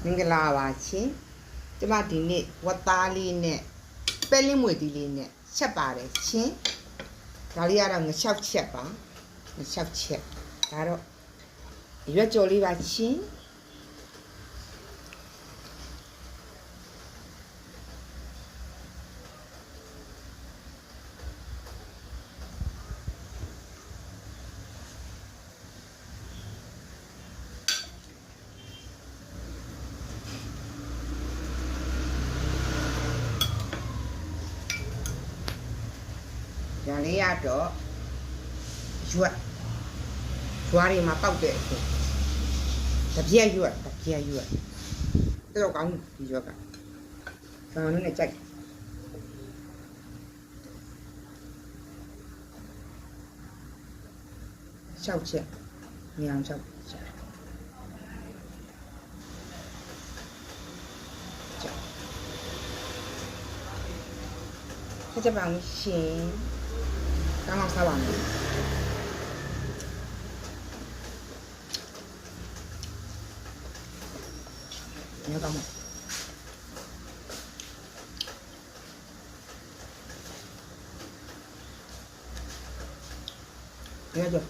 င်္ဂလာပါရှင်ကျမဒီနေ့ဝတ်သားလေးနဲ့ပဲလင်းမွေဒီလေးနဲ့ချက်ပါတယ်ရှင်ဒါလေးကတော့ငရှောက်ချက်ပါငရှောက်ချက်ဒါတော့ရွက်ကြော်လေးပါရှင်ဒါလေးကတော့ရွက်ဂျွားတွေမှာပေါက်တဲ့အချိန်တပြက်ရွက်တော်ကောင်းဒီရွက်ကဆောင်းနဲ့ကြိုက်ရှောက်ချက်မြောင်ရှောက်ချက်ပါဦးရှင်刚刚擦完了，你要干嘛？你要做。